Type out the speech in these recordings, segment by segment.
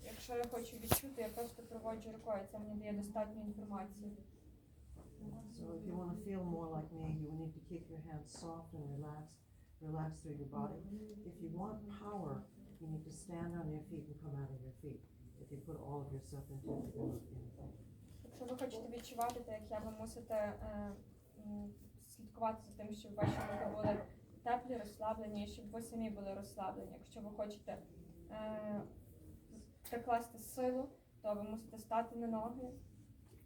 Якщо я хочу відчути, я просто проводжу рукою, це мені дає достатньо інформації. So if you want to feel more like me, you need to keep your hands soft and relaxed through your body. If you want power, you need to stand on your feet and come out of your feet. If you put all of yourself into it, you won't feel anything. Якщо ви хочете відчувати, так як я, ви мусите слідкувати за тим, щоб ваші руки були теплі, розслаблені, і щоб ви самі були розслаблені. Якщо ви хочете прикласти силу, то ви мусите стати на ноги,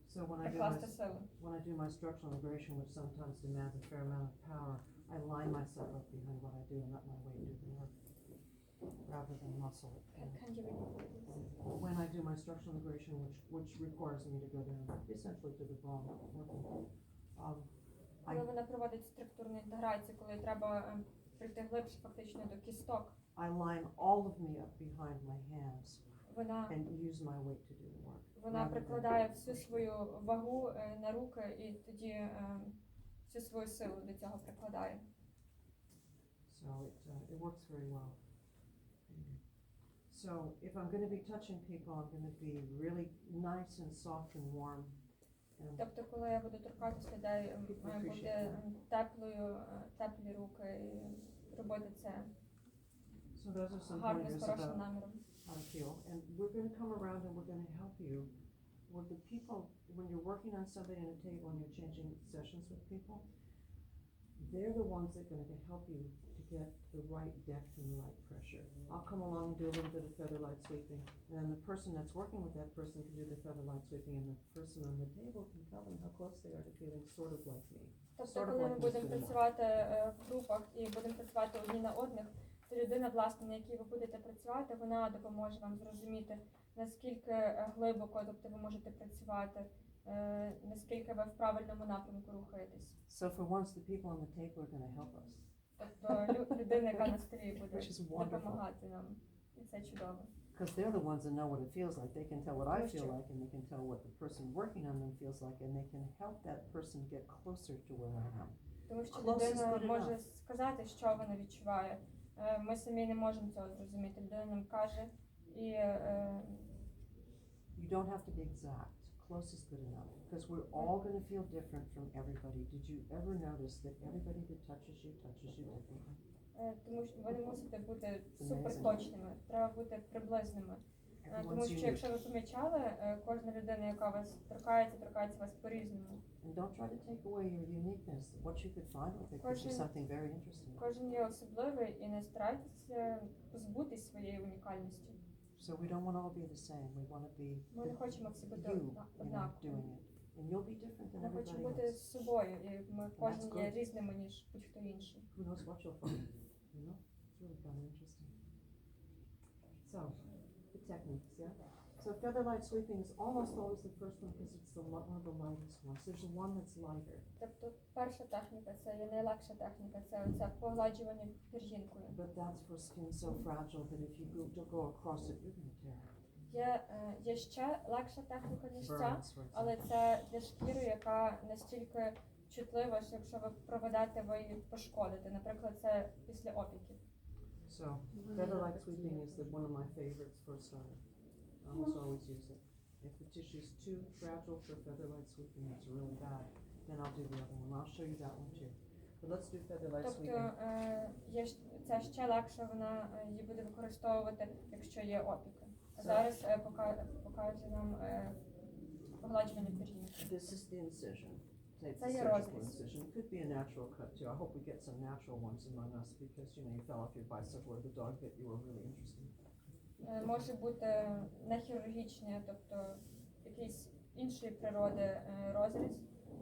So прикласти силу. when I do my structural liberation, which sometimes demands a fair amount of power, I line myself up behind what I do and let my weight do the work, rather than muscle it. Can you repeat this? When I do my structural liberation, which requires me to go down essentially to the bone, Коли вона проводить структурну інтеграцію, коли треба прийти глибше фактично до кісток, I line all of me up behind my hands вона and use my weight to do the work. Вона прикладає всю свою вагу на руки і тоді всю свою силу до цього прикладає. So it works very well. So if I'm going to be touching people, I'm going to be really nice and soft and warm. Тобто, коли я буду торкатися людей, має бути теплі руки і робити це гарно, з хорошим наміром. How to feel, and we're going to come around and we're going to help you with the people. When you're working on somebody on a table and you're changing sessions with people, they're the ones that are going to help you to get the right depth and the right pressure. I'll come along and do a little bit of feather light sweeping, and then the person that's working with that person can do the feather light sweeping, and the person on the table can tell them how close they are to feeling sort of like me. Тобто, коли ми будемо працювати в групах і будемо працювати одні на одних, то людина, власне, на якій ви будете працювати, вона допоможе вам зрозуміти, наскільки глибоко, тобто ви можете працювати, наскільки ви в правильному напрямку рухаєтесь. So for once, the people on the table are going to help us. Тобто людина, яка на столі, буде допомагати нам, і це чудово. Because they're the ones that know what it feels like. They can tell what I feel like, and they can tell what the person working on them feels like, and they can help that person get closer to where I am. Тому що людина може сказати, що вона відчуває. Ми самі не можемо цього зрозуміти. Людина нам каже, і You don't have to be exact. Close is good enough. Because we're all going to feel different from everybody. Did you ever notice that everybody that touches you differently? Тому що ви не мусите бути суперточними, треба бути приблизними. Тому що, якщо ви помічали, кожна людина, яка вас торкається вас по-різному. And don't try to take away your uniqueness. What you could find with it could be something very interesting. Кожен є особливий, і не старайтеся позбутись своєї унікальності. So we don't want to all be the same. We want to be Ми не хочемо всі бути однакові. doing it. And you'll be different than Ми everybody хочемо бути else. з собою, і ми кожен є різними, ніж будь-хто інший. Who knows what you'll find? You know, it's really kind of interesting. So, the techniques, yeah. So feather light sweeping is almost always the first one because it's one of the lightest ones. There's one that's lighter. Тобто перша техніка, це є найлегша техніка, це оце погладжування пір'їнкою. But that's for skin so fragile that if you go across it, you're going to tear it. Є ще легша техніка, ніж ця, але це для шкіри, яка настільки чутлива, що якщо ви проведете, ви її пошкодите. Наприклад, це після опіків. So, feather light sweeping is one of my favorites for a starter. I almost always use it. If the tissue is too fragile for feather light sweeping, it's really bad, then I'll do the other one. I'll show you that one too. But let's do feather light sweeping. Тобто, це ще легше, вона її буде використовувати, якщо є опіки. Зараз покаже нам погладжування пір'їнки. This is the incision. It's Це a є surgical розріз. incision. It could be a natural cut too. I hope we get some natural ones among us because you fell off your bicycle or the dog bit you were really interesting. Може бути не хірургічний, тобто якийсь іншої природи розріз.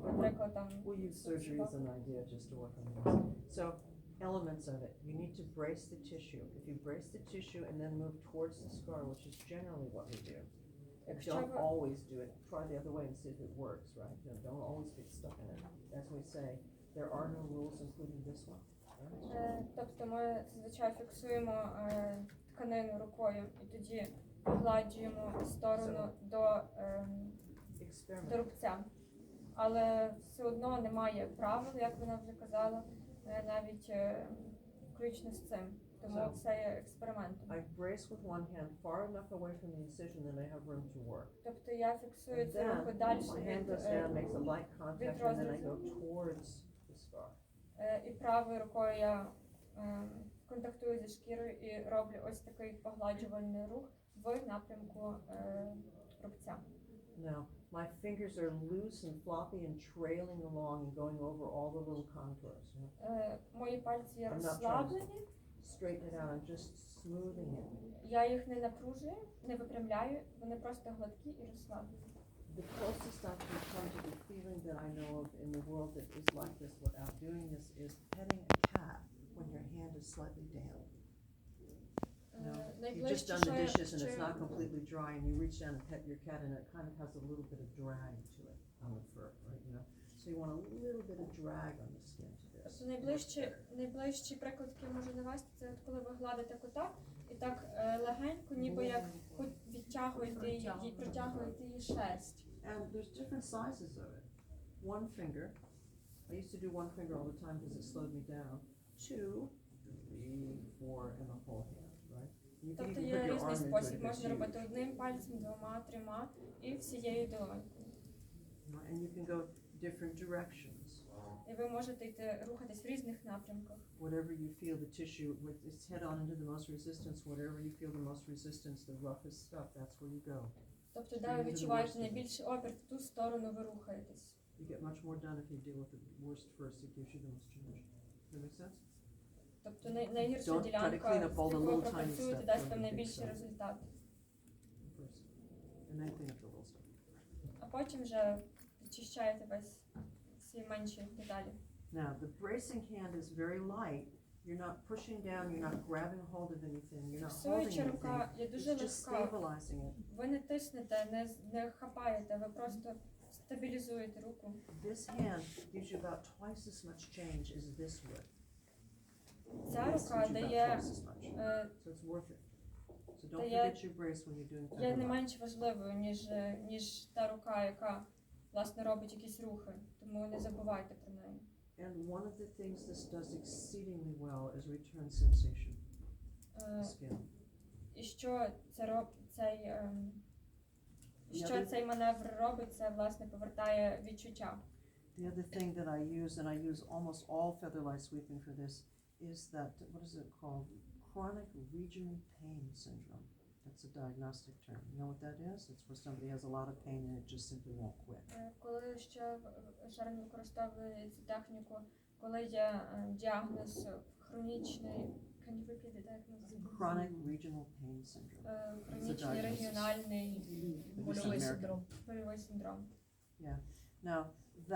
Наприклад, там We'll use surgery as an idea just to work on this. So, elements of it. You need to brace the tissue. If you brace the tissue and then move towards the scar, which is generally what we do. Don't always do it. Try the other way and see if it works, right? Don't always get stuck in it. As we say, there are no rules, including this one. Тобто ми зазвичай фіксуємо тканину рукою і тоді погладжуємо в сторону до рубця. Але все одно немає правил, як вона вже казала, навіть включно з цим. Тому So- це є експериментом. I brace with one hand far enough away from the incision that I have room to work. Тобто я фіксую And цю then руку далі my hand від, goes down, makes a light contact, and then I go розрізу. towards the scar. І правою рукою я контактую зі шкірою і роблю ось такий погладжувальний рух в напрямку рубця. Now, my fingers are loose and floppy and trailing along and going over all the little contours. You know? Мої пальці є I'm not розслаблені, Straighten it out, I'm just smoothing it. я їх не напружую, не випрямляю, вони просто гладкі і розслаблені. The closest I can come to the feeling that I know of in the world that is like this without doing this is petting a cat when your hand is slightly damp. You know, you've just done the dishes and it's not completely dry and you reach down and pet your cat and it kind of has a little bit of drag to it on the fur, right? You know, so you want a little bit of drag on the skin to this. Найближчий приклад, який можу навести, це от коли ви гладите кота і так легенько, ніби як відтягуєте її, протягуєте її шерсть. And there's different sizes of it. One finger. I used to do one finger all the time because it slowed me down. 2, 3, 4, and the whole hand, right? You can Тобто even є put your різний arm into it спосіб, if it's можна huge. робити одним пальцем, двома, трьома і всією долонькою. And you can go different directions. І ви можете йти, рухатись в різних напрямках. Whatever you feel the tissue, with its head on into the most resistance, whatever you feel the most resistance, the roughest stuff, that's where you go. Тобто, де ви відчуваєте найбільший опір, в ту сторону ви рухаєтесь. You get much more done if you deal with the worst first. It gives you the most change. Does that make sense? Тобто найгірша Don't try to ділянка, clean up all з the якою little tiny пропрацюєте, stuff дасть from вам the big найбільший stuff. результат. First. And then clean up the little stuff. А потім вже підчищаєте весь всі менші деталі. Now, the bracing hand is very light. You're not pushing down, you're not grabbing hold of anything, you're not holding Фіксуюча anything. рука є It's дуже just легка. stabilizing it. Ви не тиснете, не хапаєте, ви просто стабілізуєте руку. This hand gives you about twice as much change as this would. Ця This рука gives you about дає, twice as much. So it's worth it. So don't дає- forget your brace when you're doing є не feather light. менш важливою, ніж та рука, яка, власне, робить якісь рухи. Тому не забувайте про неї. And one of the things this does exceedingly well is return sensation to the skin. І що цей маневр робить, це, власне, повертає відчуття. The other thing that I use, and I use almost all feather light sweeping for this, is that, what is it called? Chronic regional pain syndrome. That's a diagnostic term. You know what that is? It's where somebody has a lot of pain and it just simply won't quit. Коли ще Шарон використовує цю техніку, коли є діагноз хронічний, can you repeat the diagnosis? Chronic regional pain syndrome. Хронічний регіональний больовий синдром. Now,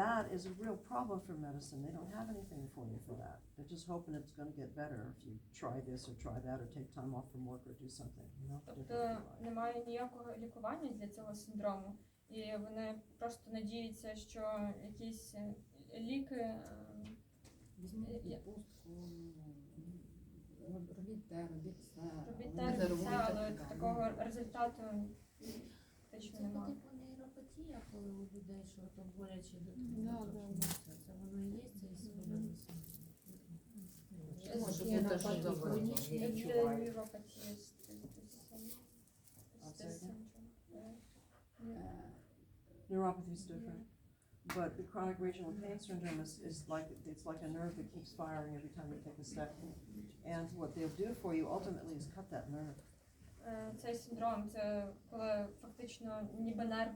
that is a real problem for medicine. They don't have anything for you for that. They're just hoping it's going to get better if you try this or try that or take time off from work or do something, you know? Тобто немає ніякого лікування для цього синдрому, і вони просто надіються, що якісь ліки Візьміть відпустку, робіть те, але такого результату фактично Це немає. типу нейропатія, коли у людей, що то боляче доторкнутися. Це воно і є, це і свобода. Може, це теж заборонено. Neuropathy is different. But the chronic regional pain syndrome is like, it's like a nerve that keeps firing every time you take a step. And what they'll do for you ultimately is cut that nerve. Цей синдром, це коли фактично ніби нерв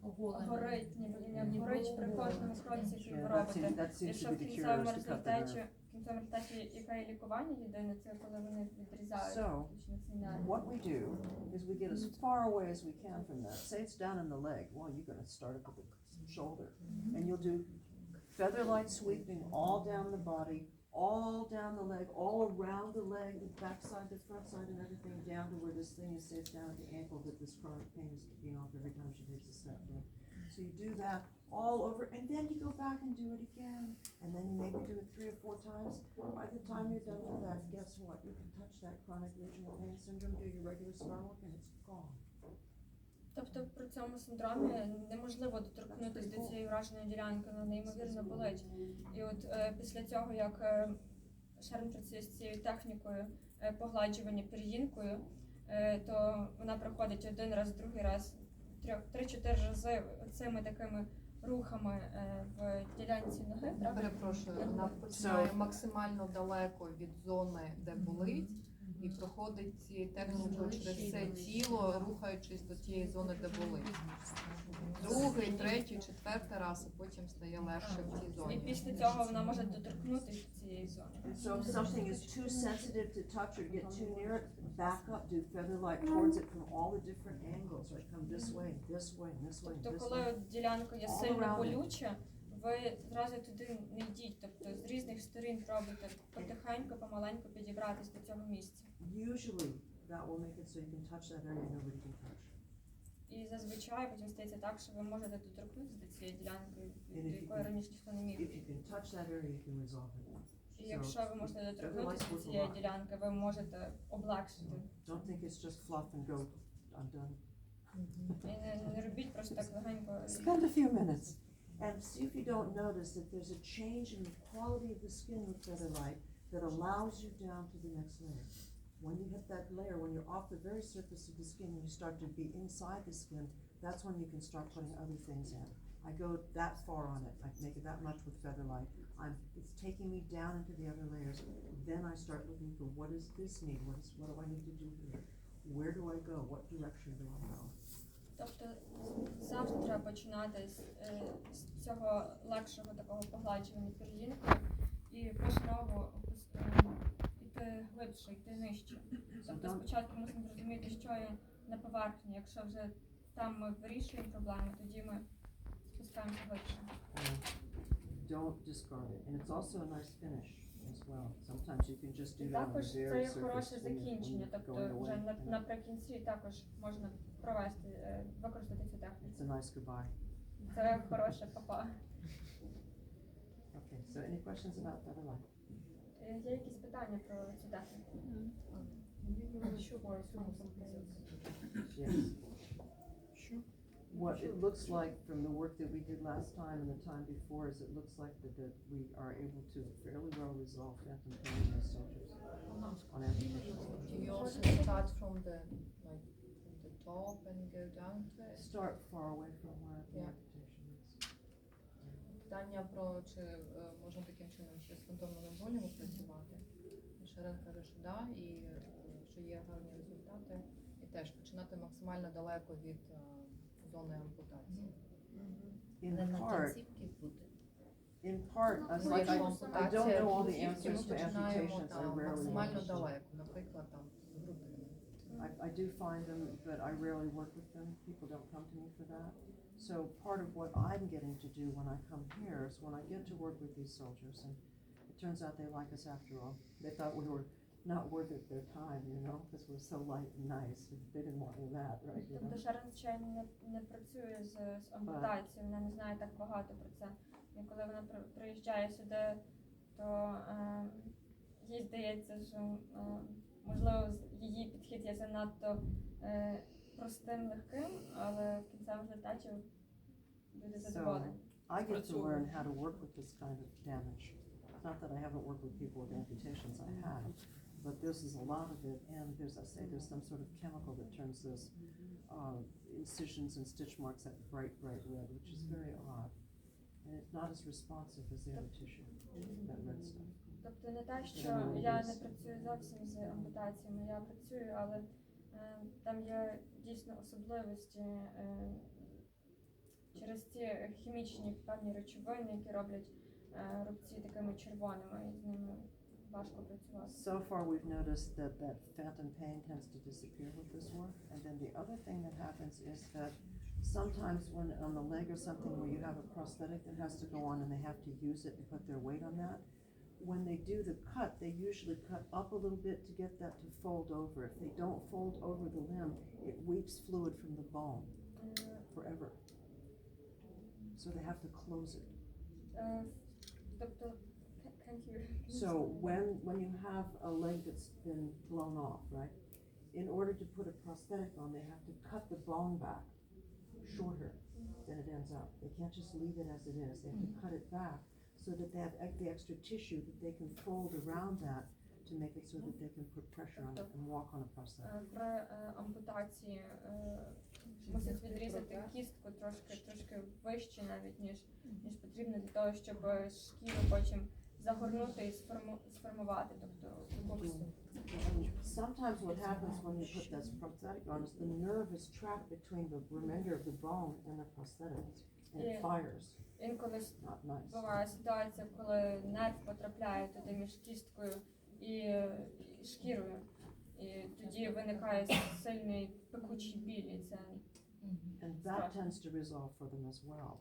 горить, ніби горить при кожному кроці, який ви робите. That seems Якщо to be в the кінцевому cure, is to cut the nerve. результаті, яке є лікування людини, це коли вони відрізають So, фактично цей нерв. What we do is we get as far away as we can from that. Say it's down in the leg. Well, you're going to start at the shoulder. And you'll do feather light sweeping all down the body, all down the leg, all around the leg, the back side, the front side, and everything down to where this thing is. Say it's down at the ankle that this chronic pain is kicking off every time she takes a step. Right? So you do that all over, and then you go back and do it again. And then you maybe do it 3 or 4 times. By the time you're done with that, guess what? You can touch that chronic regional pain syndrome, do your regular ScarWork, and it's gone. Тобто при цьому синдромі неможливо доторкнутися до цієї враженої ділянки, вона неймовірно болить. І от після цього, як Шерон працює з цією технікою погладжування пір'їнкою, то вона проходить один раз, другий раз, 3-4 рази цими такими рухами в ділянці ноги, правда? Перепрошую, вона починає максимально далеко від зони, де болить, і проходить ці техніку через все тіло, рухаючись до тієї зони, де болить. Другий, третій, четвертий раз, і потім стає легше в тій І зоні. після цього вона може доторкнутися до цієї зони. And so if something is too sensitive to touch or get too near it, back up, do feather light towards it from all the different angles, right? Come this way, this way, this way, Тобто, this коли way. от ділянка є All сильно around it. болюча, ви зразу туди не йдіть, тобто з різних сторін пробуйте потихеньку, помаленьку підібратись до цього місця. Usually that will make it so you can touch that area nobody can touch. І зазвичай потім стається так, що ви можете доторкнутися до цієї ділянки, до І if you якої can- раніше ніхто не міг. If you can touch that area, you can resolve it. І якщо ви можете Feather доторкнутися light до work a цієї lot. ділянки, ви можете облегшити. Don't think it's just fluff and go, I'm done. І не робіть просто так легенько. Spend a few minutes and see if you don't notice that there's a change in the quality of the skin with feather light that allows you down to the next layer. When you hit that layer, when you're off the very surface of the skin and you start to be inside the skin, that's when you can start putting other things in. I go that far on it. I make it that much with feather light. It's taking me down into the other layers. Then I start looking for what does this need? What do I need to do here? Where do I go? What direction do I go? Тобто завжди треба починати з цього легшого такого погладжування пір'їнкою і по-новому йти глибше, йти нижче. Тобто спочатку мусимо зрозуміти, що є на поверхні. Якщо вже там ми вирішуємо проблеми, тоді ми спускаємося глибше. Don't discard it. And it's also a nice finish as well. Sometimes you can just do І that on також the це very є surface хороше when you're закінчення. going Тобто away. вже Yeah. наприкінці також можна провести, використати цю техніку. It's a nice goodbye. Це хороше папа. Okay, so any questions about feather light? Є якісь питання про цю техніку? Yes. What it looks like from the work that we did last time and the time before is it looks like that we are able to fairly well resolve phantom pain in the soldiers on amputation. Do you also start from the top and go down to it? Start far away from where the Yeah. amputation is. Питання про чи можна таким чином ще з фантомними болями працювати. Шерен каже, що да, і що є гарні результати. І теж починати максимально далеко від зони ампутації. In Але на part, кінцівки буде. as Ну, like якщо I don't ампутація know all the кінцівки, answers ми to починаємо amputations. I там rarely максимально work with them. далеко, наприклад, там з грудини. I do find them, but I rarely work with them. People don't come to me for that. So part of what I'm getting to do when I come here is when I get to work with these soldiers, and it turns out they like us after all. They thought we were not worth it their time, you know, because we're so light and nice. They didn't want that, right? You Тобто know? Шерон, звичайно, не працює з ампутацією, вона не знає так багато про це. І коли вона приїжджає сюди, то їй здається, що можливо її підхід є занадто простим, легким, але в кінцевому результаті буде задоволені. I get to learn how to work with this kind of damage. It's not that I haven't worked with people with amputations, I have, but this is a lot of it, and there's some sort of chemical that turns those incisions and stitch marks that bright red, which is very odd. And it's not as responsive as the other tissue, that red stuff. Тобто не те, що я не працюю зовсім з ампутаціями, я працюю, але там є дійсно особливості через ці хімічні певні речовини, які роблять рубці такими червоними, і з ними важко працювати. So far we've noticed that phantom pain tends to disappear with this work, and then the other thing that happens is that sometimes when on the leg or something where you have a prosthetic that has to go on and they have to use it and put their weight on that, when they do the cut, they usually cut up a little bit to get that to fold over. If they don't fold over the limb, it weeps fluid from the bone forever. So they have to close it. Тобто, So when you have a leg that's been blown off, right? In order to put a prosthetic on, they have to cut the bone back shorter than it ends up. They can't just leave it as it is. They have to cut it back so that they have the extra tissue that they can fold around that to make it so that they can put pressure on it and walk on a prosthetic. При ампутації мусять відрізати кістку трошки вище навіть, ніж потрібно для того, щоб шкіру потім загорнути і сформувати, тобто боксу. Sometimes what happens when you put this prosthetic on is the nerve is trapped between the remainder of the bone and the prosthetic, and it fires. Інколи Not nice. буває ситуація, коли нерв потрапляє туди між кісткою і шкірою, і тоді виникає сильний пекучий біль, і це And that tends to resolve for them as well.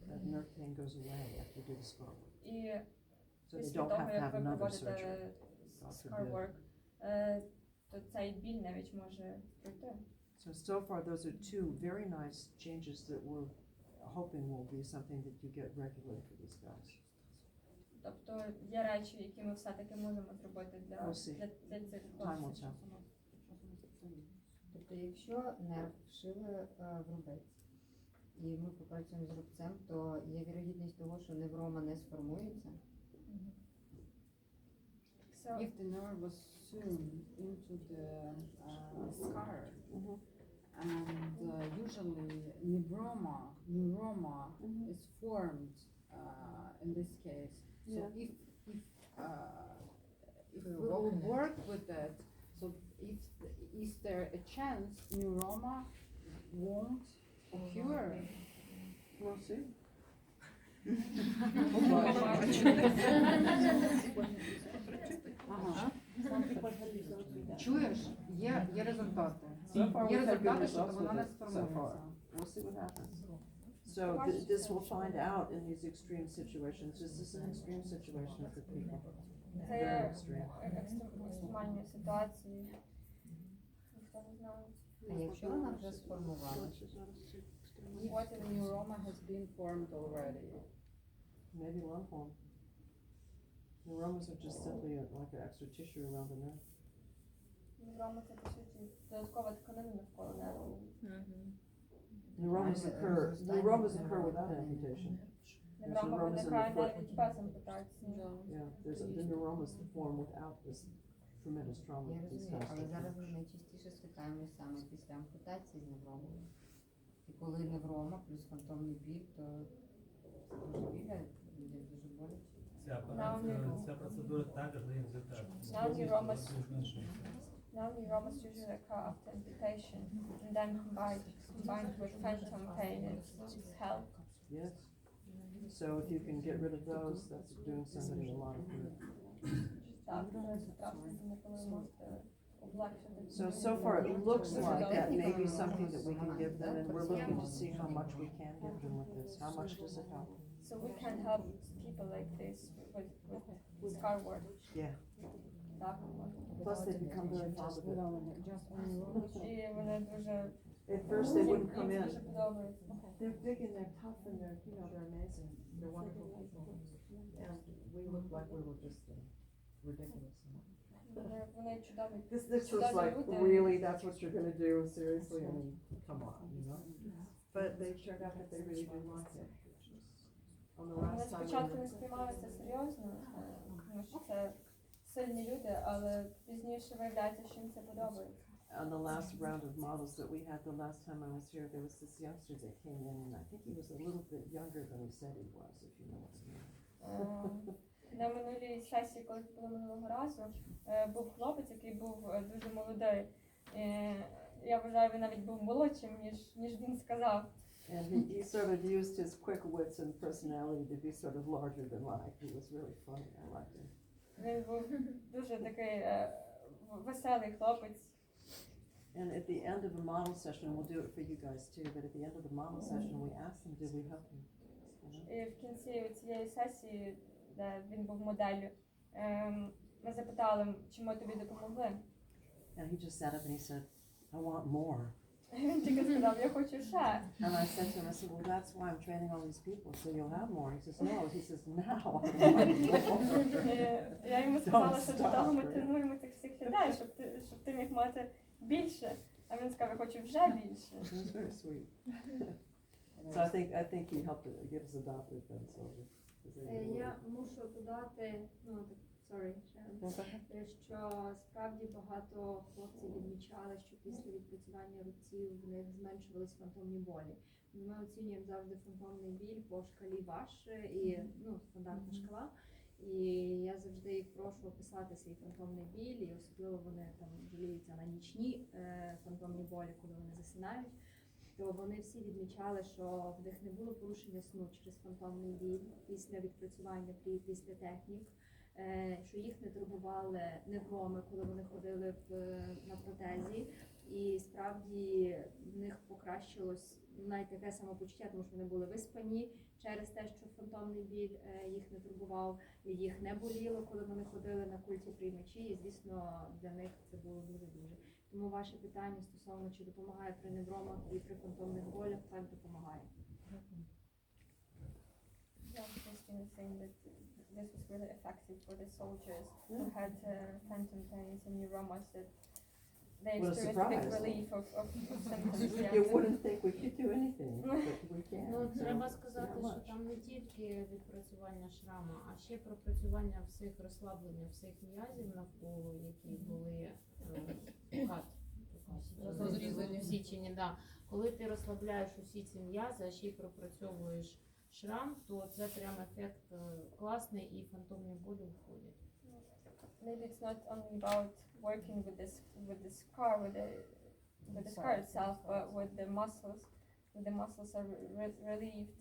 That nerve pain goes away after you do the ScarWork. і So they після don't того, have to як have ви another проводите surgery. God forbid. ScarWork, то цей біль навіть може пройти. So far, those are two very nice changes that we're hoping will be something that you get regularly for these guys. Тобто є речі, які ми все-таки можемо зробити для цих Time will хлопців. tell. Тобто, якщо нерв вшили в рубець, і ми попрацюємо з рубцем, то є вірогідність того, що неврома не сформується. So, If the nerve was sewn into the scar, and usually neuroma is formed in this case. So if we will work with that, so is there a chance neuroma won't occur? We'll see. Ага. Чуєш? Є результати. So far, Є we've had good результати, що results вона with не it so far. сформується. We'll see what happens. So this we'll find out in these extreme situations. This is an extreme situation for people. це Very є extreme. екстремальні ситуації. Ніхто не знає. А якщо вона вже сформувалася? If the neuroma has been formed already. Maybe lung form. Neuromas are just simply like an extra tissue around the nerve. Неврома це, по суті, додаткова тканина навколо нерву. Neuromas occur without amputation. Неврома neuromas in the виникає foot. навіть без ампутації. Yeah, the neuromas form without this tremendous trauma. Я that these розумію, guys але go through. зараз ми найчастіше стикаємося саме після ампутації з невромою. І коли неврома плюс фантомний біль, то дуже біля, буде дуже боляче. Ця процедура також дає результат. Now neuromas Зменшується. Now neuromas usually occur after amputation and then combined with phantom pain, it's help. Yes. So if you can get rid of those, that's doing somebody a lot of good. Так, втратити, коли можете облегшити. So far it looks like that may be something that we can give them, and we're looking to see how much we can give them with this. How much does it help? So we can help people like this with ScarWork. Yeah. Так, ми можемо. Plus they become very fond of it. Just on neuroma. І вони дуже At first they wouldn't come їм in. дуже подобається. They're big and they're tough and they're amazing. They're wonderful people. And we look like we were just ridiculous. Вони чудові. This was like, really, that's what you're gonna do, seriously? I mean, come on, you know? But they turned out that they really do like it. On the Вони last time we спочатку не were, сприймалися серйозно, тому що це сильні люди, але пізніше виявляється, що їм це подобається. on the last round of models that we had, the last time I was here, there was this youngster that came in, and I think he was a little bit younger than he said he was, if you know what I mean. На минулій сесії, коли було минулого разу, був хлопець, який був дуже молодий. Я вважаю, він навіть був молодшим, ніж він сказав. And he sort of used his quick wits and personality to be sort of larger than life. He was really funny. I liked him. Він був дуже такий веселий хлопець. And at the end of the model session, we'll do it for you guys too, but at the end of the model session, we asked them, did we help you? І в кінці цієї сесії, де він був моделлю, ми запитали, чи ми тобі допомогли. And he just sat up and he said, I want more. Він тільки сказав, я хочу ще. And I said to him, I said, well, that's why I'm training all these people, so you'll have more. He says, no. He says, now I want more. Я йому сказала, що для того ми тренуємо тих всіх людей, щоб ти міг мати більше. А він сказав, я хочу вже більше. It was very sweet. So I think he helped get us adopted then, so Я мушу додати, що справді багато хлопців відмічали, що після відпрацювання рубців в них зменшувались фантомні болі. Ми оцінюємо завжди фантомний біль по шкалі ВАШ і стандартна шкала. І я завжди їх прошу описати свій фантомний біль, і особливо вони там жаліються на нічні фантомні болі, коли вони засинають. То вони всі відмічали, що в них не було порушення сну через фантомний біль після відпрацювання після технік, що їх не турбували невроми, коли вони ходили на протезі, і справді в них покращилось навіть таке самопочуття, тому що вони були виспані через те, що фантомний біль їх не турбував, і їх не боліло, коли вони ходили на культі приймачі, і звісно для них це було дуже-дуже. Тому ваше питання стосовно, чи допомагає при невромах і при фантомних болях, так допомагає. Yeah, Christine was saying that this was really effective for the soldiers who had phantom pains and neuromas, that they What a experienced big surprise. relief of symptoms. You wouldn't think we could do anything, but we can. Ну, So, треба сказати, not що much. там не тільки відпрацювання шрама, а ще пропрацювання всіх розслаблення всіх м'язів навколо, які були розрізані в січені. Да. Коли ти розслабляєш усі ці м'язи, а ще й пропрацьовуєш шрам, то це прям ефект класний і фантомні болі входять. Maybe it's not only about working with the scar, with the scar itself, but with the muscles. The muscles are relieved,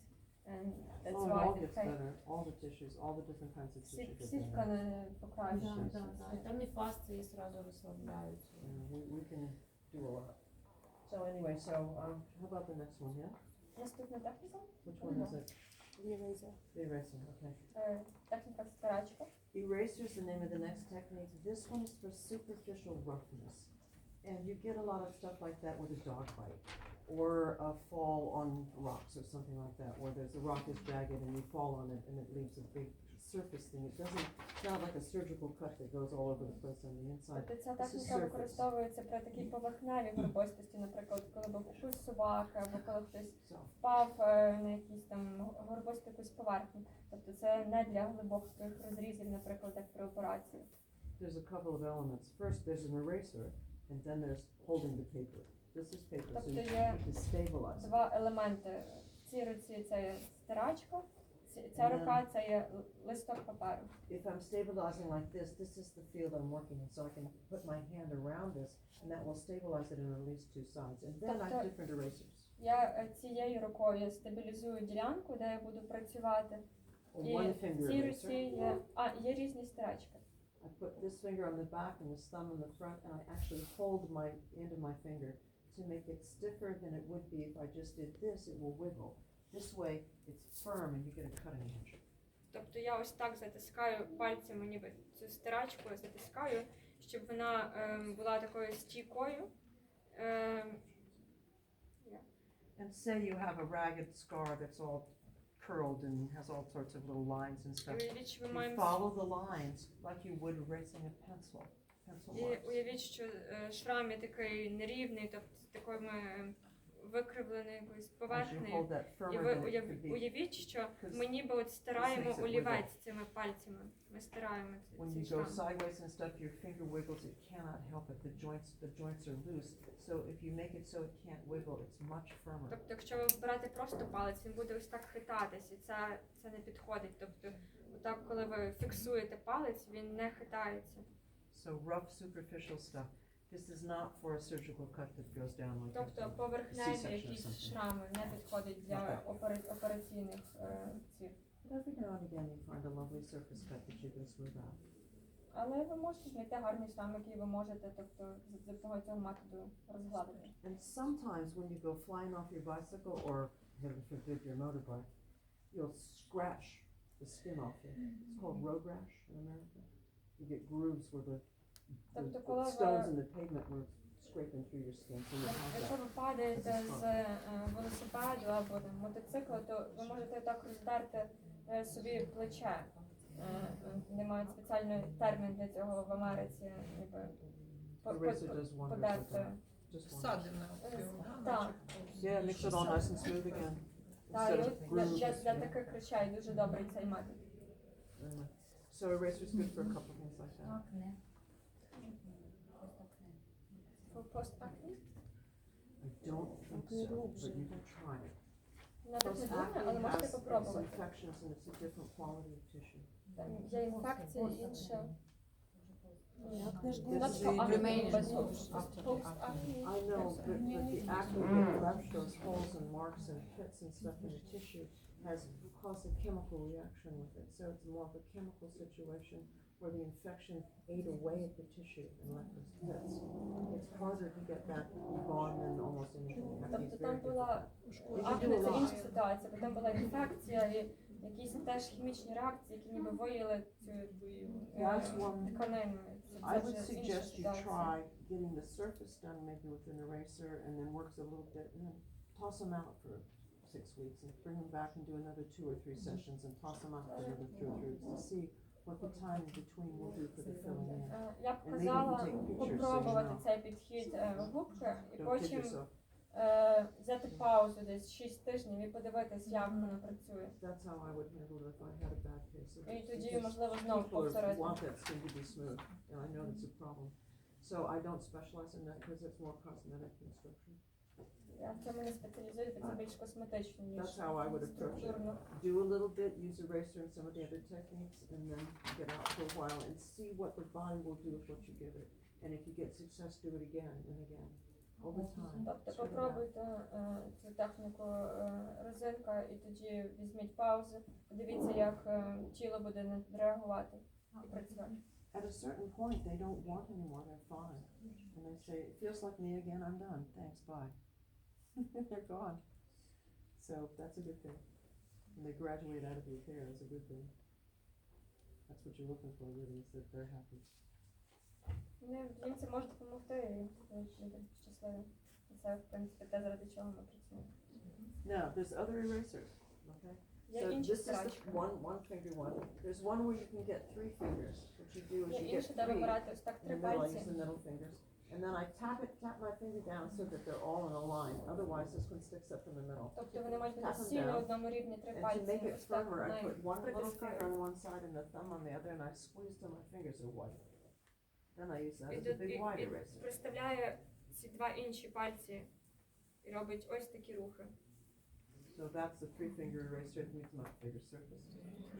and that's Oh, it why all the gets pain. better, all the tissues, all the different kinds of Всі tissues get better. ткани покращують. І там і фасції одразу розслабляються. We can do a lot. So anyway, how about the next one, yeah? Наступна техніка. Which one is it? The eraser, okay. Техніка стирачка. Eraser is the name of the next technique. This one is for superficial roughness. And you get a lot of stuff like that with a dog bite, or a fall on rocks or something like that, where the rock is jagged and you fall on it and it leaves a big surface thing. It's not like a surgical cut that goes all over the place on the inside. Тобто ця This is техніка surface. використовується при такій поверхневій горбистості, наприклад, коли був укус собаки, або коли хтось So, впав на якісь там горбисту якусь поверхню. Тобто це не для глибоких розрізів, наприклад, як при операції. there's a couple of elements. First, there's an eraser, and then there's holding the paper. This is paper, so you have to stabilize it. Два елементи. В цій руці це є стирачка, ця рука це є листок паперу. If I'm stabilizing like this, this is the field I'm working in, so I can put my hand around this, and that will stabilize it in at least two sides. And then I have different erasers. Я цією рукою стабілізую ділянку, де я буду працювати. Or І one в finger цій руці eraser. є різні стирачки. I put this finger on the back and this thumb on the front, and I actually hold my end of my finger to make it stiffer than it would be if I just did this. It will wiggle. This way, it's firm, and you get a cutting edge. Тобто я ось так затискаю пальцями, ніби цю стирачку затискаю, щоб вона була такою стійкою. And say you have a ragged scar that's all curled and has all sorts of little lines and stuff. Уявіть, що ви You маємо follow the lines like you would erasing a pencil. Pencil І lines. уявіть, що шрам є такий нерівний, тобто з такою викривленою якоюсь As you поверхнею. hold that І firmer ви than it could be. уявіть, що ми ніби от стираємо This makes it олівець цими пальцями. Ми стираємо When цей you go шрам. sideways and stuff, your finger wiggles, it cannot help it. The joints are loose. So if you make it so it can't wiggle, it's much firmer. Тобто, якщо ви брати просто палець, він буде ось так хитатись, і це не підходить. Тобто, отак, коли ви фіксуєте палець, він не хитається. So rough superficial stuff. This is not for a surgical cut that goes down like Тобто, that. поверхневі C-section or якісь something. шрами не підходять для операційних цих. But every now and again you find a lovely surface cut that you can smooth out. Але ви можете знайти гарний шрам, який ви можете, тобто, за допомогою цього методу розгладити. And sometimes when you go flying off your bicycle or, heaven forbid, your motorbike, you'll scratch the skin off it. It's called road rash in America. You get grooves where the Тобто, коли stones in ви, the pavement were scraping through your skin. So you have якщо that. ви падаєте з велосипеду або там, мотоцикла, то ви можете так роздерти собі плече. Вони мають спеціальний термін для цього в Америці, ніби The razor does wonders with подерти. that. Just wonders. Садина. Так, Yeah, it makes it all nice and smooth again. так, Instead і of от grooves. для таких речей дуже добрий цей метод. Anyway, so eraser's good for a couple things like that. Акне. For post-acne? I don't think so, but you can try it. Вона так не думає, Post-acne але можете has its попробувати. infections and it's a different quality of tissue. Там є інфекція, інша. This Not is for the acne, remains but of post-acne. I know, but the acne that left those holes and marks and pits and stuff in the tissue has caused a chemical reaction with it. So it's more of a chemical situation where the infection ate away at the tissue and left those pits. It's harder to get that gone than almost anything. Acne is Тобто very там була difficult. акне, це інша ситуація, бо там була інфекція і якісь теж хімічні реакції, які ніби виїли цю That's one. тканину. I would вже інша suggest you ситуація. try getting the surface done maybe with an eraser and then works a little bit and then toss them out for 6 weeks and bring them back and do another 2 or 3 sessions and toss them out for another 2 or 3 weeks to see what the time in between will do for the filling in. Я б казала попробувати цей підхід губки і Don't kid потім yourself. взяти паузу десь 6 тижнів і подивитись, як воно працює. That's how I would handle it if I had a bad case of І it. тоді, Because можливо, знову people повторити. want that skin to be smooth and I know that's a problem. So I don't specialize in that because it's more cosmetic construction. Я в цьому не спеціалізуюсь, бо це більш косметично, ніж That's how I would approach it. структурно. Do a little bit, use eraser and some of the other techniques, and then get out for a while and see what the body will do with what you give it. And if you get success, do it again and again, over time. Тобто Spread it out. попробуйте цю техніку резинка і тоді візьміть паузу, подивіться, як тіло буде реагувати і працювати. At a certain point, they don't want anymore, they're fine. And they say, it feels like me again, I'm done, thanks, bye. They're gone. So that's a good thing. When they graduate out of your care, that's a good thing. That's what you're looking for, really, is that they're happy. Їм це може допомогти і люди щасливі. І це, в принципі, те, заради чого ми працюємо. Now, there's other erasers, okay? Є So інші this is the страчки. one finger one. There's one where you can get 3 fingers. What you do is Є you get інші, де ви 3 берете ось так in 3 the middle. I пальці. use the middle fingers. And then I tap my finger down so that they're all in a line. Otherwise, this one sticks up in the middle. Тобто вони мають Tap бути them всі на down. одному рівні 3 And to пальці. make it Ось так firmer, I вони put one little finger притискають. on one side and the thumb on the other, and I squeeze till my fingers are white. Then I use that І as a тут big wide eraser. представляє ці 2 інші пальці і робить ось такі рухи. So that's the 3-finger eraser. It needs much bigger surface.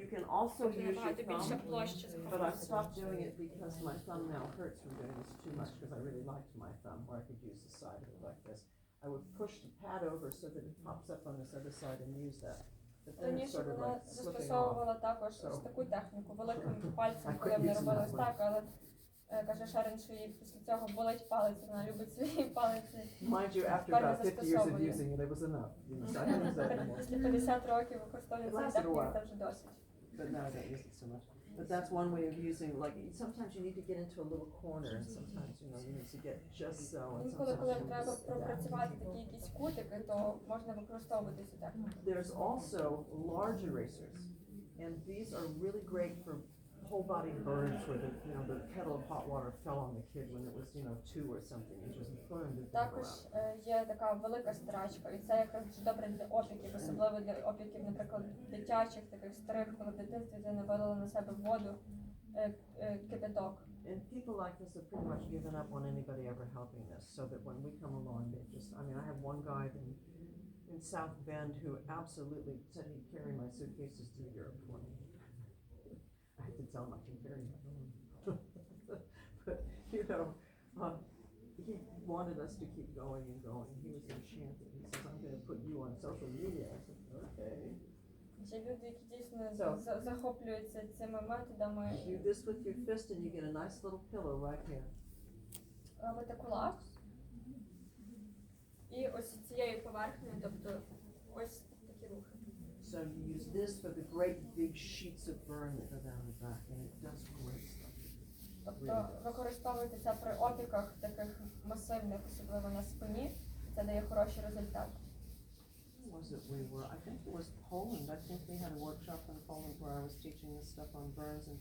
You can also Тобто use your набагато більша thumb. площа But I've захоплюється. stopped doing it because my thumb now hurts from doing this too much because I really liked my thumb where I could use the side of it like this. I would push the pad over so that it pops up on this other side and use that. But then it's Раніше sort of вона like slipping off. застосовувала також ось таку техніку великим пальцем, коли вони робили ось так, але каже Шерон, що їй після цього болить палець, вона любить свої палиці. Mind you, after Тепер не about 50 years of застосовує. using it, it was enough. You know, so I don't use that anymore. Після 50 років використовує It цю lasted a техніку, while. це вже досить. But now I don't use it so much. But that's one way of using, like, sometimes you need to get into a little corner, and sometimes, you know, you need to get just so, and Інколи, коли sometimes you треба need to пропрацювати такі якісь кутики, то можна використовувати цю техніку. There's also large erasers, and these are really great for whole body burns where the, you know, the kettle of hot water fell on the kid when it was, you know, 2 or something, and just burned it Також around. є така велика стирачка, і це якраз дуже добре для опіків, особливо для опіків, наприклад, дитячих, таких старих, коли в дитинстві вони вилили на себе воду, кипяток. And people like this have pretty much given up on anybody ever helping this, so that when we come along, they just, I mean, I have one guy in South Bend who absolutely said he'd carry my suitcases to Europe for me. I had to tell him I can carry my own. But, you know, he wanted us to keep going and going. He was enchanted. He says, I'm going to put you on social media. I said, okay. Є люди, які дійсно So- захоплюються цими методами. Do this with your fist and you get a nice little pillow right here. Робите кулак. І ось цією поверхнею, тобто ось такі рухи. So you use this for the great big sheets of burn that go down the back, and it does great stuff. Тобто використовуйте це при опіках таких масивних, особливо на спині. Це дає хороший результат. Who was it we were? I think it was Poland. I think they had a workshop in Poland where I was teaching this stuff on burns, and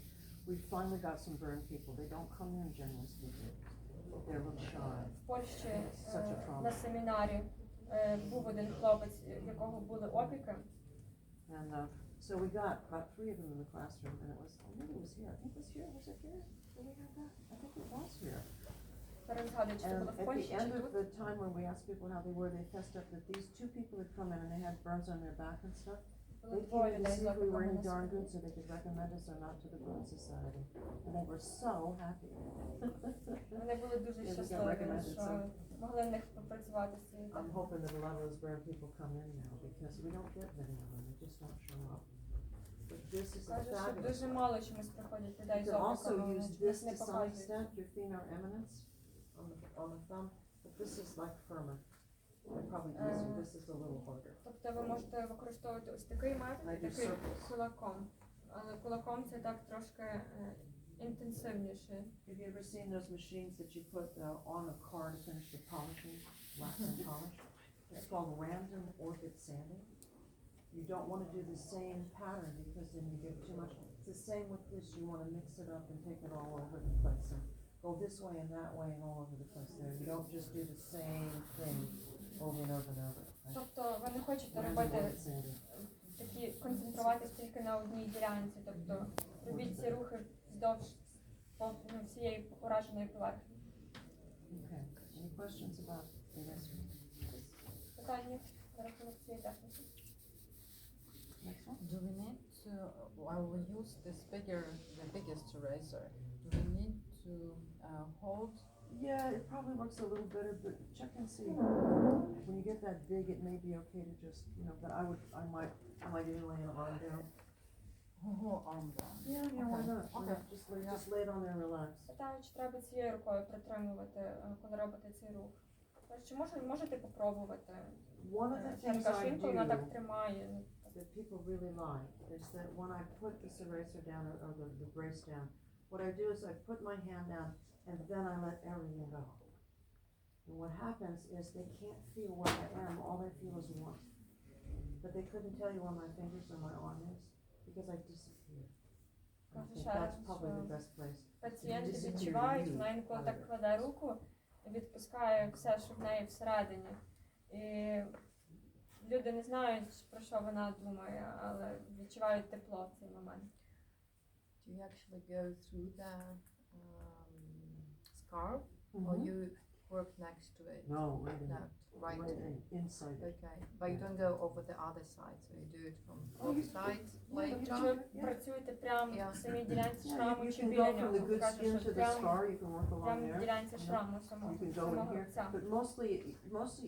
we finally got some burn people. They don't come in generally speaking. They're a little shy. В Польщі Such a trauma. на семінарі був один хлопець, в якого були опіки. And So we got about 3 of them in the classroom, and it was, maybe it was here, I think it was here, was it here? Did we have that? I think it was here. Зараз згадую, чи це And було в at Польщі, the чи end of тут. the time when we asked people how they were, they fessed up that these 2 people had come in and they had burns on their back and stuff. Було They двоє came in to людей з see if we were опіками any на darn спині. good so they could recommend us or not to the Burn Society. And they were so happy. Вони були дуже Yeah, we got щасливі, recommended, що so- могли в них попрацювати з цією I'm технікою. hoping that a lot of those burn people come in now because we don't get many of them, they just don't show up. But this is Кажуть, що fabulous. дуже мало чомусь приходять людей You з can also опіками, use вони this не to some показують. extent, your female eminence on the thumb, but this is like firmer. And probably easier, this is a little harder. Тобто ви можете використовувати ось такий метод, I do такий circles. кулаком. Але кулаком це так трошки інтенсивніше. Have you ever seen those machines that you put on a car to finish the polishing, wax and polish? It's called random orchid sanding. You don't want to do the same pattern because then you get too much. It's the same with this, you want to mix it up and take it all over the place. And go this way and that way and all over the place there. You don't just do the same thing over and over and over. Right? Тобто ви не хочете Random робити orchid sanding. такі, концентруватись тільки на одній ділянці, тобто робіть ці рухи вздовж всієї ураженої поверхні. Okay. Any questions about the rest? Питання на рахунок цієї техніки? Next one? Do we need to, while we use this the biggest eraser, do we need to hold? Yeah, it probably works a little better, but check and see. When you get that big, it may be okay to just, but I might even lay an arm down. Whole arm down. Yeah, why not? Why Okay. not? Just lay it on there and relax. Питаю, чи треба цією рукою притримувати, коли робите цей рух. Чи можете попробувати? One of the things Черкашинку, I вона do так тримає. that people really like is that when I put this eraser down or the brace down, what I do is I put my hand down and then I let everything go. And what happens is they can't feel where I am, all they feel is warmth. But they couldn't tell you where my fingers or my arm is because I disappear. And I think that's probably the best place. Пацієнти Disappear відчувають, you вона інколи out of так it. кладе руку і відпускає все, що в неї всередині. І люди не знають, про що вона думає, але відчувають тепло в цей момент. Do you actually go through the scarf or you work next to it? No, right in, No, right. inside it. Okay, but you don't go over the other side, so you do it from Oh, both you- sides yeah, later. Якщо ви працюєте прямо Yeah. в самій ділянці Yeah, шраму you чи can біля go from the нього, good кажуть, skin to що the прямо scar, you can work along в there. ділянці Yeah. шраму самого You can go in самого here, лиця. but mostly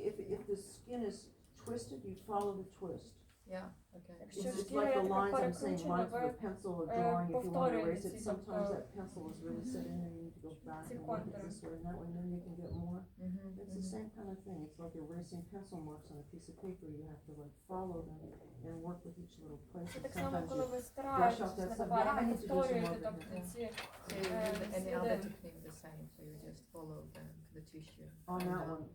if the skin is twisted, you follow the twist. Yeah, okay. Якщо It's шкіра like є the така lines I'm saying, перекручена, lines with ви a pencil or drawing, if you want to повторюєте erase it, ці, sometimes тобто- that pencil is really set in there, you need to go back ці and work it контури. this way and that way, and then you can get more. Mm-hmm. It's the same kind of thing, it's like erasing pencil marks on a piece of paper, you have to like follow them and work with each little place. Це And так само, sometimes коли you, ви стараєтесь off that на stuff. товарі, Yeah, I ви need to do some повторюєте, more тобто of ці So you do any other сліди. technique the same, so you just follow the tissue. on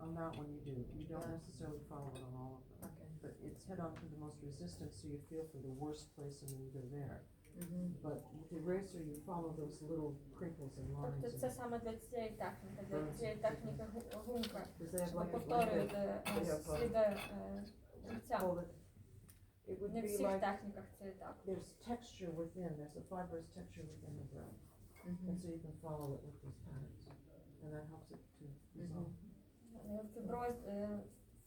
And, that one you do, you don't Yeah. necessarily follow it on all of them. Okay. But it's head on to the most resistance, so you feel for the worst place and then you go there. Mm-hmm. But with the eraser, you follow those little crinkles and lines. Тобто це саме для цієї техніки, для цієї техніки гумка. Because they have Ви like повторюєте Yeah. сліди рубця. hold it. It would Не в be всіх like техніках це так. there's texture within. There's a fibrous texture within the ground, Mm-hmm. and so you can follow it with these patterns, and that helps it to resolve.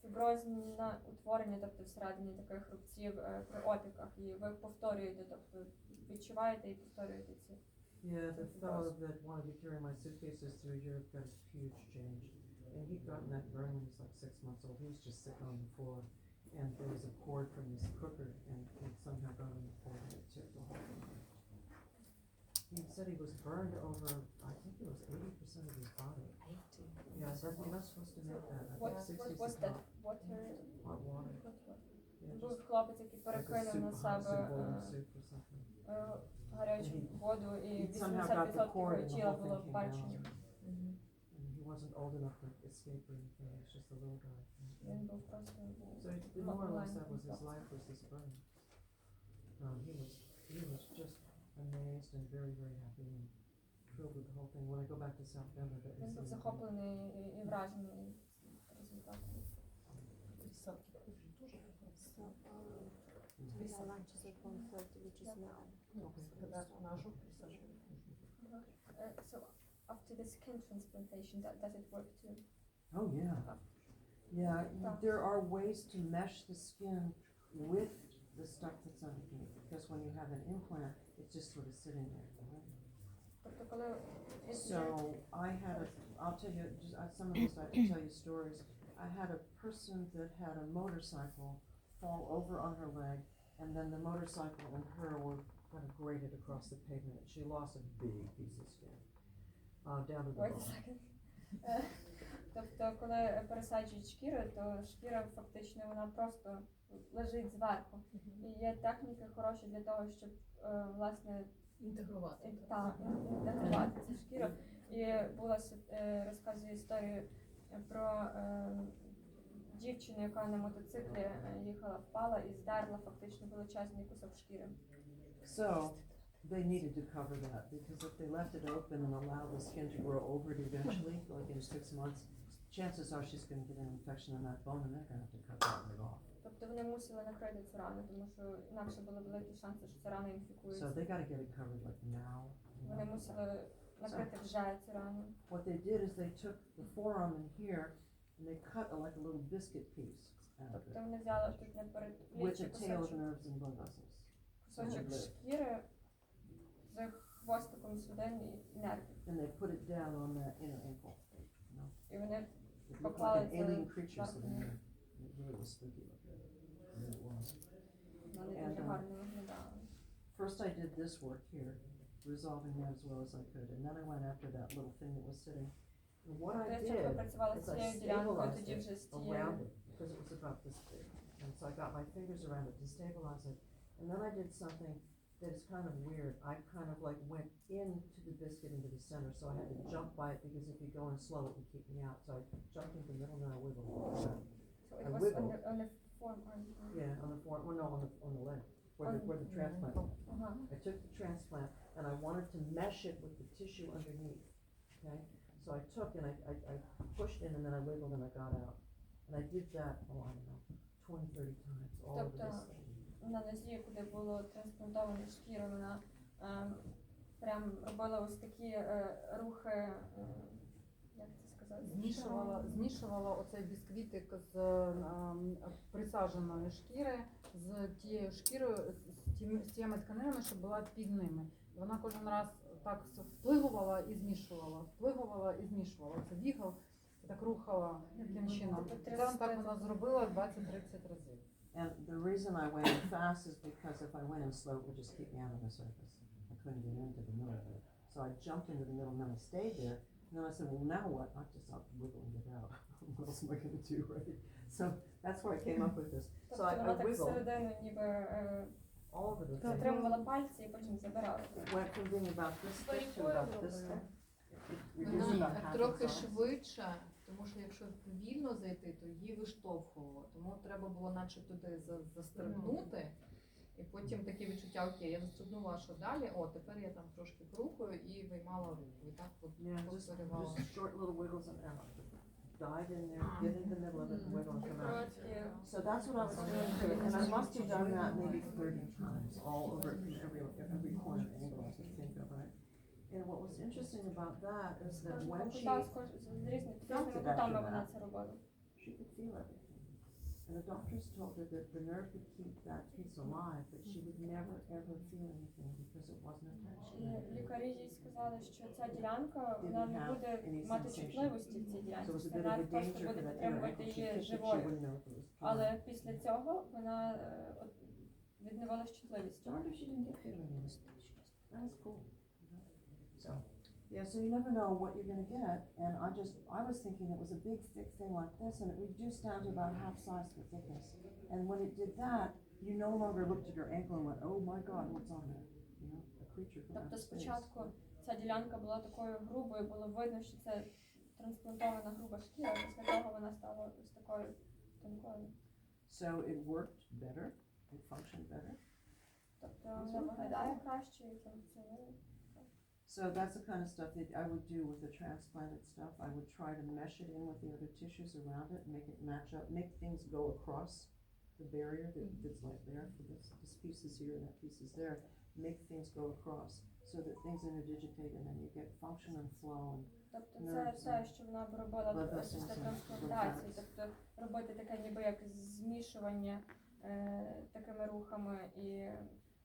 Фіброзне утворення, тобто всередині таких рубців при опіках, і ви повторюєте, тобто відчуваєте і повторюєте ці. Yeah, the fellow that wanted to carry my suitcases through Europe got a huge change, and he'd gotten that burn when he was like 6 months old. He was just sitting on the floor, and there was a cord from his crooker, and he somehow got on the cord and it took the whole thing. He said he was burned over, I think it was 80% of his body. 80. Yeah, but you're not supposed to make that. I What think 60 was is that? hot, Water? hot water. Yeah, Був just хлопець, який like a перекинув на soup, hot себе soup, boiling soup or something. гарячу воду, і He somehow got the 80% cord його and the тіла whole було thing came впечені. down. Mm-hmm. And he wasn't old enough to escape or anything, he was just a little guy. Він був просто So more or less that was his life, was this burn. He was just amazed and very, very happy and thrilled with the whole thing. When I go back to South Bend, I bet він був he's захоплений і вражений результатом. цей конфликт вітчизняний. So after the skin transplantation, does it work too? Oh, yeah. Yeah, there are ways to mesh the skin with the stuff that's underneath, because when you have an implant, it's just sort of sitting there, right? Тобто, коли So I had I'll tell you, just some of this I can tell you stories. I had a person that had a motorcycle fall over on her leg, and then the motorcycle and her were kind of grated across the pavement. She lost a big piece of skin down to the Wait a bone. second. Тобто, коли пересаджують шкіру, то шкіра фактично вона просто лежить зверху. І є техніки хороші для того, щоб власне Інтегрувати. інтегрувати цю шкіру. І була розказує історію про дівчину, яка на мотоциклі їхала, впала і здерла фактично величезний кусок шкіри. So they needed to cover that, because if they left it open and allowed the skin to grow over it eventually, like in 6 months, chances are she's going to get an infection in that bone and they're going to have to cut that right off. Тобто вони мусили накрити цю рану, тому що інакше були великі шанси, що ця рана So інфікується. they got to get it covered like now. Вони мусили накрити вже цю рану. What they did is they took the forearm in here and they cut like a little biscuit piece out of Тобто it вони взяли тут на with передпліччі the tail of кусочок nerves and blood vessels. шкіри з хвостиком судин і нервів. And they put it down on that inner ankle. І вони It looked like поклали an це alien creature зверху. sitting there. It really was spooky looking. And it was. Вони And, дуже гарно виглядали. First I did this work here, resolving that as well as I could, and then I went after that little thing that was sitting. And what I Я спочатку did працювала з is I цією ділянкою, stabilized тоді вже з it тією. around it, because it was about this big. And so I got my fingers around it to stabilize it. And then I did something that is kind of weird. I kind of like went into the biscuit into the center, so I had to jump by it, because if you go in slow, it would keep me out. So I jumped into the middle and then I wiggled. So it I was wiggled. on the forearm. Yeah, on the form, well, no, on the leg, where the transplant. Ага. I took the transplant and I wanted to mesh it with the tissue underneath, okay? So I took and I pushed in and then I wiggled and I got out. And I did that, oh, I don't know, 20, 30 times, all over this thing. На нозі, куди було трансплантовано шкіру, вона прям робила ось такі рухи, як це сказати? Змішувала оцей бісквітик з присадженої шкіри з тією шкірою, з тими тканинами, що була під ними. І вона кожен раз так вплигувала і змішувала, вплигувала і змішувала. Це вігл, і так рухала таким чином. Це так вона зробила 20-30 разів. And the reason I went in fast is because if I went in slow, it would just keep me out of the surface. I couldn't get into the middle of it. So I jumped into the middle and then I stayed there. And then I said, well, now what? I just I'll wiggle and get out. What else am I going to do, right? So that's where I came up with this. So Тобто I вона так wiggled всередину ніби all over the thing. затримувала пальці і потім забирала. It went from being about this thick to about this thick. It reduced about Вона half трохи in size. швидше, тому що якщо вільно зайти, то її виштовхувало. Тому треба було наче туди застрибнути, і потім таке відчуття, окей, я застрибнула, що далі, о, тепер я там трошки крухую і виймала руку. І так от Yeah, just повторювала. short little wiggles and out. Dive in there, get in the middle of it and wiggle and come out. Короткі. So that's what I was doing too, and I must have done that maybe 30 times, all over it from every corner angle I could think of, right? And what was interesting about that is that when she З різними кутами вона це робила. could feel everything. And the doctors told her that the nerve could keep that piece alive, but she would never ever feel anything because it wasn't attached to І it. лікарі їй сказали, що ця ділянка, вона не буде мати чутливості в цій So it ділянці, was a це bit of a навіть просто danger for буде that inner підтримувати ankle. She її kicked it, she живою. wouldn't know if it was torn. Але після цього вона відновилась чутливістю. I wonder if she didn't get hit or anything. That was cool. So, yeah, so you never know what you're gonna get, and I was thinking it was a big thick thing like this, and it reduced down to about half size the thickness. And when it did that, you no longer looked at your ankle and went, oh my God, what's on there? You know, a creature from Тобто outer space. спочатку ця ділянка була такою грубою, було видно, що це трансплантована груба шкіра, після того вона стала ось такою тонкою. So it worked better, it functioned better. Тобто вона виглядає краще і функціонує. So that's the kind of stuff that I would do with the transplanted stuff. I would try to mesh it in with the other tissues around it, make it match up, make things go across the barrier that's like there, for this piece is here and that piece is there, make things go across so that things interdigitate and then you get function and flow. And Тобто це те, що вона б робила Blood після vessels and трансплантації, lymph тобто робити таке ніби як змішування такими рухами, і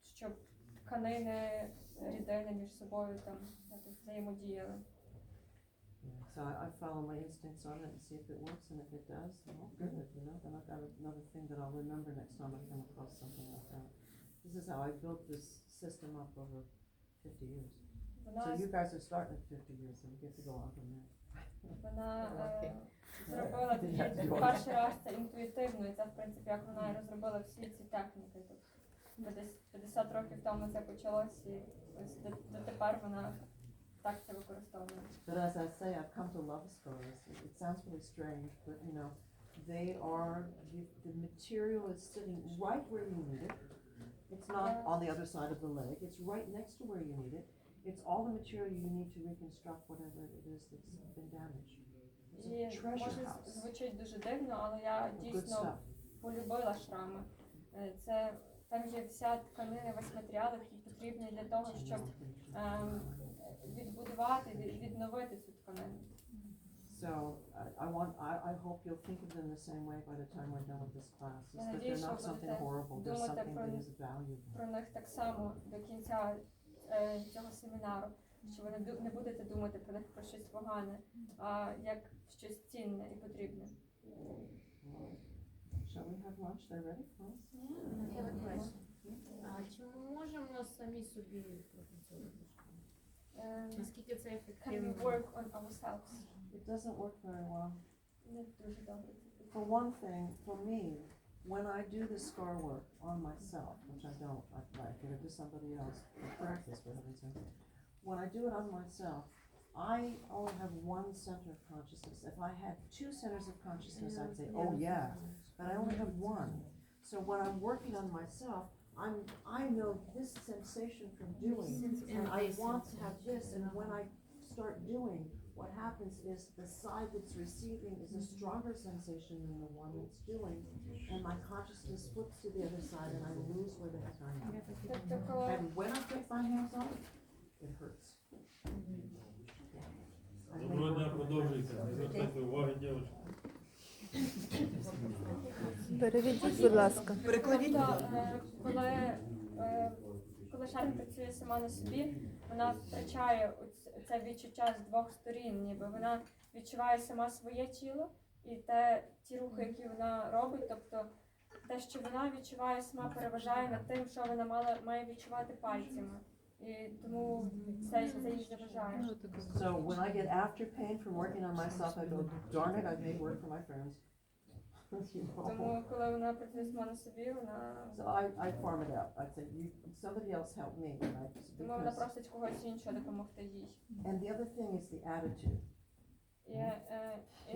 щоб тканини, рідини між собою там якось взаємодіяли. So I follow my instincts on it and see if it works, and if it does, well, good, you know, then I've got another thing that I'll remember next time I come across something like that. This is how I built this system up over 50 years. So Вона you guys are starting at 50 years, so you get to go on from there. Вона зробила тоді перший раз це інтуїтивно, і це, в принципі, як вона і розробила всі ці техніки. Тобто десь 50 років тому це почалось, і ось дотепер вона так це використовує. But as I say, I've come to love scars. It sounds really strange, but you know, they are, the material is sitting right where you need it. It's not on the other side of the leg, it's right next to where you need it. It's all the material you need to reconstruct whatever it is that's been damaged. It's І a treasure може house. звучить дуже дивно, але я Good дійсно stuff. полюбила шрами. Це там є вся тканина, весь матеріал, який потрібний для того, щоб відбудувати, відновити цю тканину. So I hope you'll think of them the same way by the time we're done with this class. Is Я that надіюсь, they're що not something будете horrible, they're думати something that is valuable. про них так само до кінця цього семінару, що ви не будете думати про них про щось погане, а як щось цінне і потрібне. Shall we have lunch? They're ready for us? А чи ми можемо самі собі пропрацьовувати? Наскільки це Can we ефективно? work on ourselves? It doesn't work very well. Не дуже добре. For one thing, for me, when I do the scar work on myself, which I don't, I give it to somebody else for practice, for heaven's sake. When I do it on myself, I only have one center of consciousness. If I had two centers of consciousness, I'd say, oh yeah, but I only have one. So when I'm working on myself, I know this sensation from doing, and I want to have this, and when I start doing, what happens is the side that's receiving is a stronger sensation than the one that's doing, and my consciousness flips to the other side, and I lose where the heck I am. Тобто, коли And when I get my hands on it, it hurts. Доброго дня, продовжується. Не звертайте уваги, дівчатки. Переведіть, будь ласка. Коли шарм працює сама на собі, вона втрачає це відчуття з двох сторін, ніби вона відчуває сама своє тіло і ті рухи, які вона робить, тобто те, що вона відчуває сама, переважає над тим, що вона має відчувати пальцями. І тому це їй заважає. So when I get after pain from working on myself, I go, darn it, I've made work for my friends. You know? Тому, коли вона працює сама на собі, вона So I farm it out. I say, somebody else help me. тому вона просить когось іншого допомогти їй. And the other thing is the attitude. І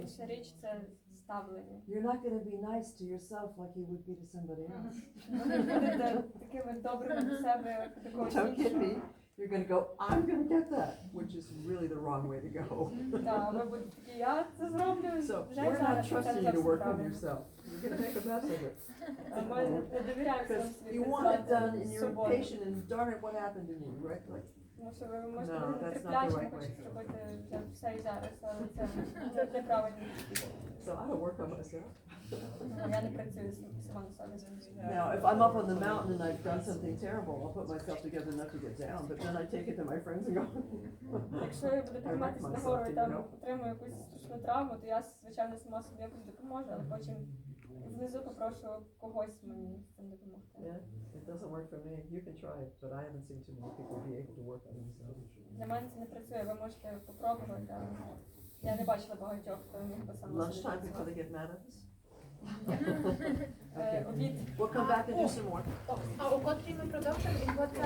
інша річ це ставлення. You're not going to be nice to yourself like you would be to somebody else. Ви не будете такими добрими до себе, як до когось Don't kid me. іншого. You're going to go, I'm going to get that, which is really the wrong way to go. Так, ви будете такі, я це зроблю So вже we're not зараз. trusting you to work on yourself. You're going to make a mess of it. Ми не довіряємо Because собі you want it done and you're свободу. impatient and darn it, what happened to me, right? Like, Тому що ви можете No, бути that's not the терплячими, right way. хочете зробити вже все і зараз, але це неправильно. so I don't work on myself. Я не працюю сама на собі. Now, if I'm up on the mountain and I've done something terrible, I'll put myself together enough to get down, but then I take it to my friends and go, Якщо я буду підніматися нагору і там отримую якусь страшну травму, то я, звичайно, сама собі якось допоможу, але потім внизу попрошу когось мені з цим допомогти. yeah, it doesn't work for me. You can try it, but I haven't seen too many people be able to work on themselves. Для мене це не працює, ви можете попробувати, але я не бачила багатьох, хто міг би сам на собі Lunchtime before працювати. they get mad at us? Okay. Обід. We'll come back and do some more. А у котрій ми продовжимо? І от